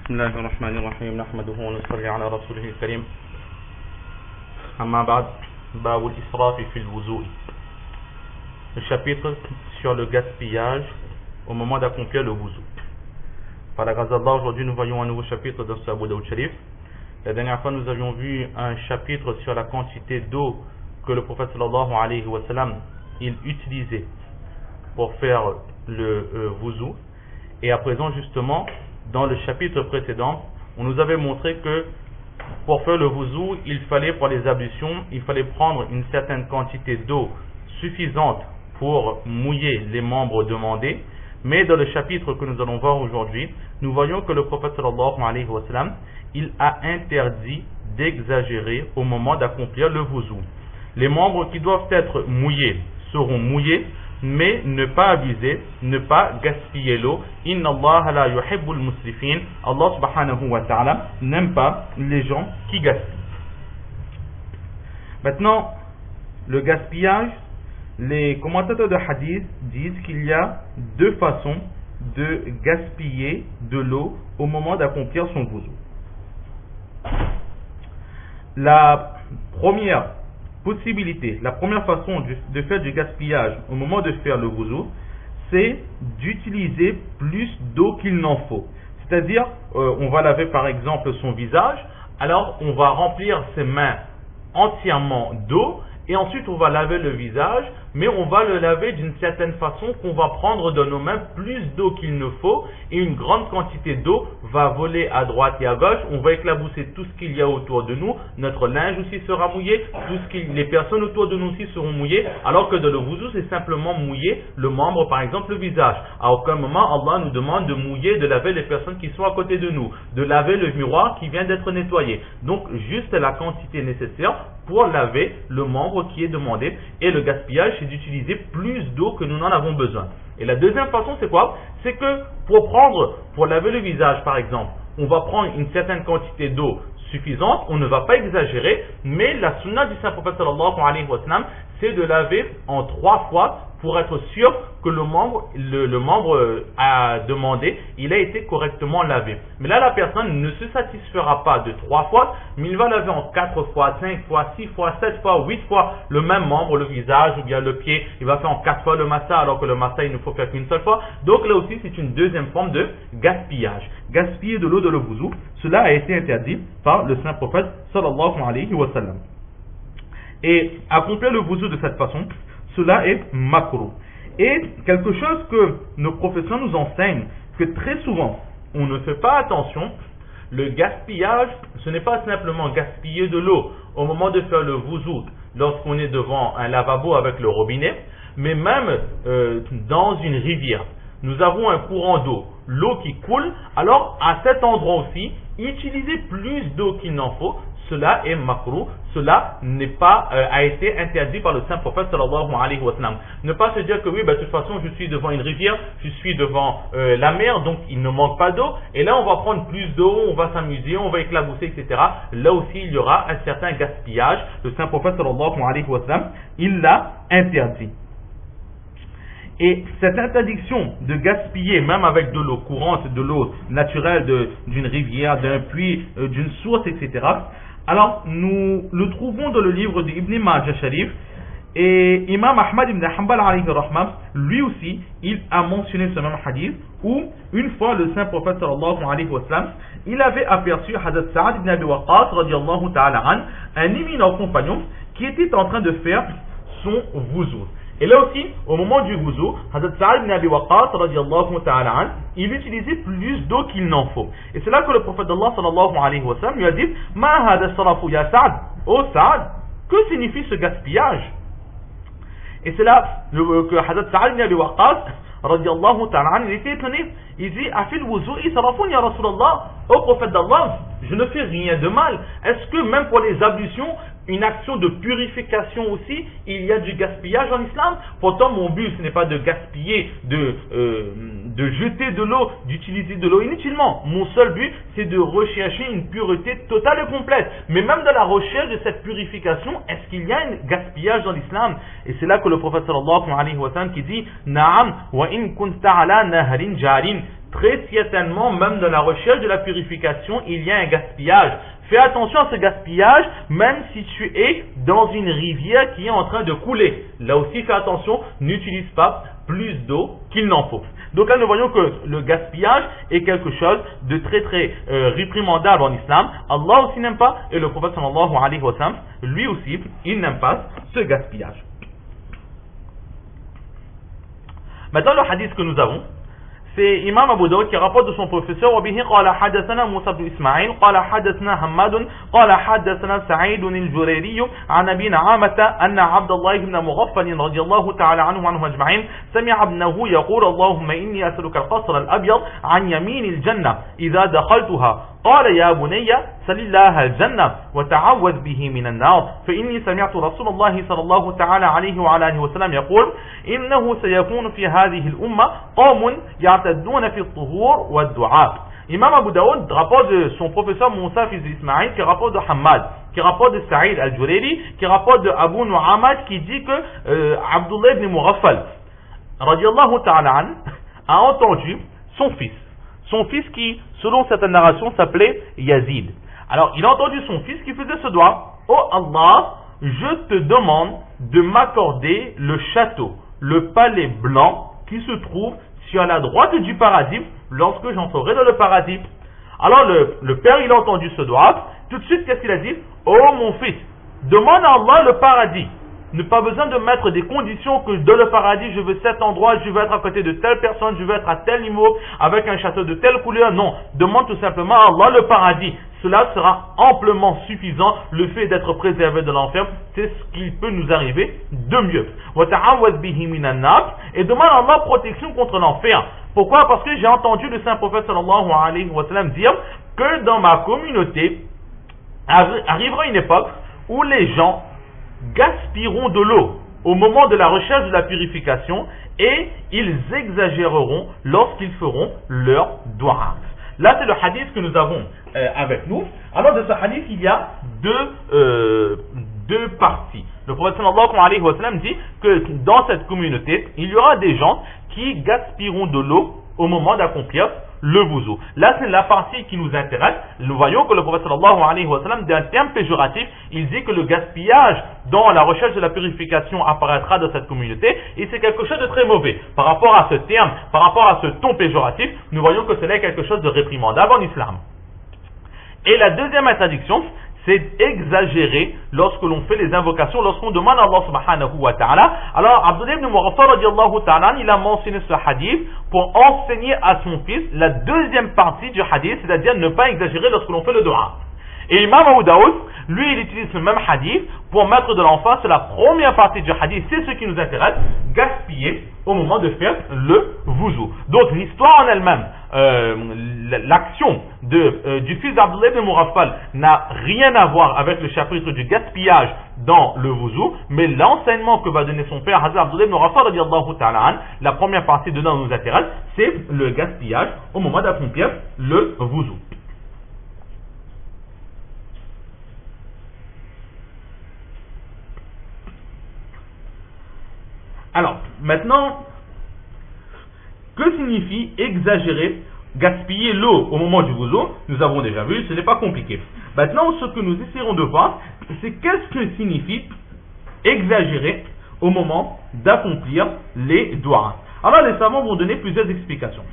بسم الله الرحمن الرحيم نحمده ونصلي على رسوله الكريم أما بعد باب الإسراف في الوضوء. Le chapitre sur le gaspillage au moment d'accomplir le wuzu. Par la grâce d'Allah, aujourd'hui nous voyons un nouveau chapitre dans ce Abu Daoud Sharif. La dernière fois nous avions vu un chapitre sur la quantité d'eau que le prophète sallallahu alayhi wa sallam il utilisait pour faire le wuzu. Et à présent justement, dans le chapitre précédent, on nous avait montré que pour faire le wuzu, il fallait pour les ablutions, il fallait prendre une certaine quantité d'eau suffisante pour mouiller les membres demandés. Mais dans le chapitre que nous allons voir aujourd'hui, nous voyons que le prophète sallallahu alayhi wa sallam, il a interdit d'exagérer au moment d'accomplir le wuzu. Les membres qui doivent être mouillés seront mouillés, mais ne pas abuser, ne pas gaspiller l'eau. Inna Allah la yuhibbul musrifin. Allah subhanahu wa ta'ala n'aime pas les gens qui gaspillent. Maintenant, le gaspillage, les commentateurs de hadith disent qu'il y a deux façons de gaspiller de l'eau au moment d'accomplir son wuzu. La première possibilité, la première façon de faire du gaspillage au moment de faire le wuzu, c'est d'utiliser plus d'eau qu'il n'en faut. C'est-à-dire, on va laver par exemple son visage, alors on va remplir ses mains entièrement d'eau, et ensuite on va laver le visage, mais on va le laver d'une certaine façon qu'on va prendre dans nos mains plus d'eau qu'il ne faut, et une grande quantité d'eau va voler à droite et à gauche, on va éclabousser tout ce qu'il y a autour de nous, notre linge aussi sera mouillé, les personnes autour de nous aussi seront mouillées, alors que dans le wuzu c'est simplement mouiller le membre, par exemple le visage. À aucun moment Allah nous demande de mouiller, de laver les personnes qui sont à côté de nous, de laver le miroir qui vient d'être nettoyé. Donc juste la quantité nécessaire pour laver le membre qui est demandé, et le gaspillage c'est d'utiliser plus d'eau que nous n'en avons besoin. Et la deuxième façon c'est quoi? C'est que pour laver le visage par exemple, on va prendre une certaine quantité d'eau suffisante, on ne va pas exagérer, mais la sunna du saint prophète sallallahu alayhi wa sallam, c'est de laver en 3 fois pour être sûr que le membre a demandé, il a été correctement lavé. Mais là, la personne ne se satisfera pas de 3 fois, mais il va laver en 4 fois, 5 fois, 6 fois, 7 fois, 8 fois le même membre, le visage ou bien le pied. Il va faire en 4 fois le massa, alors que le massa, il ne faut faire qu'une seule fois. Donc là aussi, c'est une deuxième forme de gaspillage. Gaspiller de l'eau de le wuzu, cela a été interdit par le saint prophète sallallahu alayhi wa sallam. Et accomplir le wuzu de cette façon, cela est makruh. Et quelque chose que nos professeurs nous enseignent, que très souvent on ne fait pas attention, le gaspillage, ce n'est pas simplement gaspiller de l'eau au moment de faire le wuzu lorsqu'on est devant un lavabo avec le robinet, mais même dans une rivière. Nous avons un courant d'eau, l'eau qui coule, alors à cet endroit aussi, utiliser plus d'eau qu'il n'en faut, cela est makruh, cela n'est pas a été interdit par le saint prophète sallallahu alayhi wa sallam. Ne pas se dire que oui, de toute façon je suis devant une rivière, je suis devant la mer, donc il ne manque pas d'eau, et là on va prendre plus d'eau, on va s'amuser, on va éclabousser, etc. Là aussi il y aura un certain gaspillage. Le saint prophète sallallahu alayhi wa sallam, il l'a interdit. Et cette interdiction de gaspiller, même avec de l'eau courante, de l'eau naturelle d'une rivière, d'un puits, d'une source, etc., alors nous le trouvons dans le livre d'Ibn Majah Sharif, et Imam Ahmad ibn Hanbal alayhi rahmah, lui aussi, il a mentionné ce même hadith, où une fois le saint prophète sallallahu alayhi wa sallam, il avait aperçu Hazrat Sa'ad ibn Abi Waqqas radiallahu ta'ala an, un éminent compagnon qui était en train de faire son wuzu. Et là aussi, au moment du wuzu, Hazrat Sa'ad ibn Abi Waqqas radiallahu ta'ala an, il utilisait plus d'eau qu'il n'en faut. Et c'est là que le prophète d'Allah sallallahu alayhi wa sallam lui a dit: Ma hada sarafu ya Sa'ad? Oh Sa'ad, que signifie ce gaspillage? Et c'est là que Hazrat Sa'ad ibn Abi Waqqas radiallahu ta'ala an, il était étonné. Il dit: Afil wuzu'i sarafun ya Rasulallah? Ô prophète d'Allah, je ne fais rien de mal. Est-ce que même pour les ablutions, une action de purification aussi, il y a du gaspillage en islam? Pourtant mon but ce n'est pas de gaspiller, de jeter de l'eau, d'utiliser de l'eau inutilement. Mon seul but c'est de rechercher une pureté totale et complète. Mais même dans la recherche de cette purification, est-ce qu'il y a un gaspillage dans l'islam? Et c'est là que le prophète sallallahu alayhi wa sallam qui dit: Na'am wa in kunta ala naharin jarin, très certainement, même dans la recherche de la purification, il y a un gaspillage. Fais attention à ce gaspillage, même si tu es dans une rivière qui est en train de couler. Là aussi, fais attention, n'utilise pas plus d'eau qu'il n'en faut. Donc là, nous voyons que le gaspillage est quelque chose de très très réprimandable en islam. Allah aussi n'aime pas, et le prophète sallallahu alayhi wa sallam, lui aussi, il n'aime pas ce gaspillage. Maintenant, le hadith que nous avons, c'est Imam Abu Dawud qui rapporte de son professeur وبه قال حدثنا موسى بن إسماعيل قال حدثنا حماد قال حدثنا سعيد الجريري عن أبي نعامة أن عبد الله بن مغفل رضي الله تعالى عنه أجمعين سمع ابنه يقول اللهم إني أسألك القصر الأبيض عن يمين الجنة إذا دخلتها قال يا بني سل الله الجنة وتعوذ به من النار فإني سمعت رسول الله صلى الله تعالى عليه وعلى آله وسلم يقول إنه سيكون في هذه الأمة قوم يعتدون في الطهور والدعاء. Imam Abu Daoud rapporte de son professeur Moussa fils d'Ismaïl, qui rapporte de Hamad, qui rapporte de Saïd al-Jurayri, qui rapporte de Abu Nu'amad, qui dit que Abdullah ibn Mughaffal radiyallahu ta'ala an a entendu son fils qui, selon cette narration, s'appelait Yazid. Alors, il a entendu son fils qui faisait ce doigt: oh Allah, je te demande de m'accorder le château, le palais blanc qui se trouve sur la droite du paradis lorsque j'entrerai dans le paradis. Alors, le père, il a entendu ce doigt. Tout de suite, qu'est-ce qu'il a dit? Oh mon fils, demande à Allah le paradis. Ne pas besoin de mettre des conditions que dans le paradis, je veux cet endroit, je veux être à côté de telle personne, je veux être à tel immeuble, avec un château de telle couleur. Non, demande tout simplement à Allah le paradis. Cela sera amplement suffisant. Le fait d'être préservé de l'enfer, c'est ce qui peut nous arriver de mieux. Et demande à Allah protection contre l'enfer. Pourquoi? Parce que j'ai entendu le saint prophète sallallahu alayhi wa sallam dire que dans ma communauté arrivera une époque où les gens gaspilleront de l'eau au moment de la recherche de la purification et ils exagéreront lorsqu'ils feront leur dua. Là, c'est le hadith que nous avons avec nous. Alors, de ce hadith, il y a deux parties. Le prophète sallallahu alayhi wa sallam dit que dans cette communauté, il y aura des gens qui gaspilleront de l'eau au moment d'accomplir le wuzu. Là, c'est la partie qui nous intéresse. Nous voyons que le prophète sallallahu alayhi wa sallam, d'un terme péjoratif, il dit que le gaspillage dans la recherche de la purification apparaîtra dans cette communauté, et c'est quelque chose de très mauvais. Par rapport à ce terme, par rapport à ce ton péjoratif, nous voyons que cela est quelque chose de réprimandable en islam. Et la deuxième interdiction, c'est exagérer lorsque l'on fait les invocations, lorsqu'on demande à Allah subhanahu wa ta'ala. Alors, Abdullah ibn Mughaffal radiallahu ta'ala, il a mentionné ce hadith pour enseigner à son fils la deuxième partie du hadith, c'est-à-dire ne pas exagérer lorsque l'on fait le dua. Et Imam Abu Daoud, lui, il utilise le même hadith pour mettre de l'emphase sur la première partie du hadith. C'est ce qui nous intéresse, gaspiller au moment de faire le wuzu. Donc, l'histoire en elle-même, l'action du fils d'Abdullah ibn Mughaffal n'a rien à voir avec le chapitre du gaspillage dans le wuzu, mais l'enseignement que va donner son père, Hazrat Abdullah ibn Mughaffal radiyallahu ta'ala an, la première partie dedans nous intéresse, c'est le gaspillage au moment d'accomplir le wuzu. Alors, maintenant, que signifie exagérer, gaspiller l'eau au moment du wuzu? Nous avons déjà vu, ce n'est pas compliqué. Maintenant, ce que nous essaierons de voir, c'est qu'est-ce que signifie exagérer au moment d'accomplir les doigts. Alors, les savants vont donner plusieurs explications.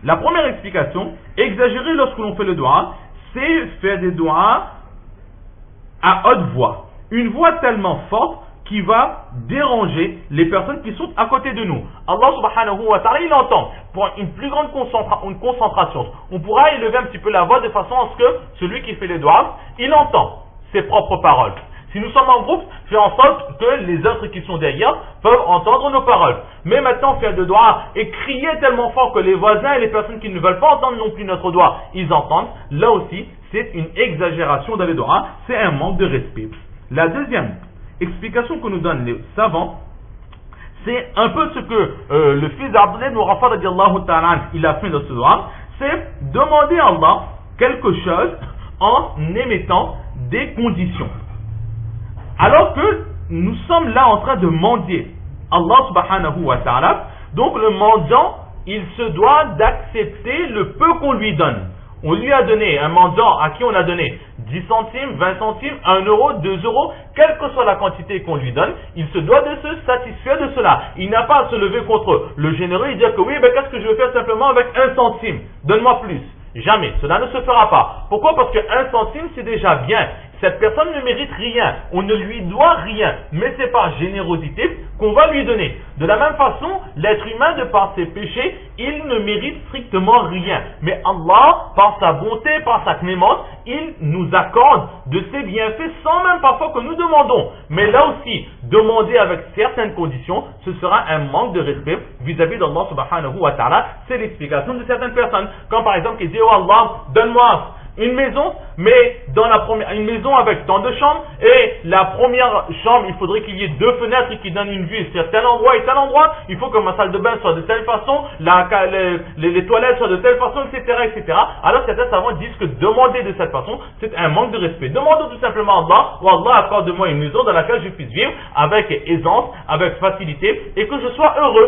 La première explication, exagérer lorsque l'on fait le doigt, c'est faire des doigts à haute voix. Une voix tellement forte qui va déranger les personnes qui sont à côté de nous. Allah subhanahu wa ta'ala, il entend. Pour une plus grande concentration, on pourra élever un petit peu la voix de façon à ce que celui qui fait les doigts, il entend ses propres paroles. Si nous sommes en groupe, faire en sorte que les autres qui sont derrière peuvent entendre nos paroles. Mais maintenant, faire de doigts et crier tellement fort que les voisins et les personnes qui ne veulent pas entendre non plus notre doigt, ils entendent, là aussi, c'est une exagération dans les doigts, c'est un manque de respect. La deuxième explication que nous donnent les savants, c'est un peu ce que le fils d'Abdullah ibn Mughaffal radiallahu ta'ala il a fait dans ce doigt, c'est demander à Allah quelque chose en émettant des conditions. Alors que nous sommes là en train de mendier Allah subhanahu wa ta'ala, donc le mendiant il se doit d'accepter le peu qu'on lui donne. On lui a donné, un mendiant à qui on a donné 10 centimes, 20 centimes, 1 euro, 2 euros, quelle que soit la quantité qu'on lui donne, il se doit de se satisfaire de cela. Il n'a pas à se lever contre le généreux et dire que oui, ben qu'est-ce que je veux faire simplement avec 1 centime? Donne-moi plus. Jamais. Cela ne se fera pas. Pourquoi? Parce que 1 centime, c'est déjà bien. Cette personne ne mérite rien. On ne lui doit rien. Mais c'est par générosité qu'on va lui donner. De la même façon, l'être humain, de par ses péchés, il ne mérite strictement rien. Mais Allah, par sa bonté, par sa clémence, il nous accorde de ses bienfaits sans même parfois que nous demandons. Mais là aussi, demander avec certaines conditions, ce sera un manque de respect vis-à-vis d'Allah subhanahu wa ta'ala. C'est l'explication de certaines personnes. Quand par exemple, ils disent, oh Allah, donne-moi une maison, mais une maison avec tant de chambres, et la première chambre, il faudrait qu'il y ait 2 fenêtres qui donnent une vue sur tel endroit et tel endroit, il faut que ma salle de bain soit de telle façon, les toilettes soient de telle façon, etc., etc. Alors certains savants disent que demander de cette façon, c'est un manque de respect. Demandons tout simplement à Allah, ou Allah accorde-moi une maison dans laquelle je puisse vivre avec aisance, avec facilité, et que je sois heureux.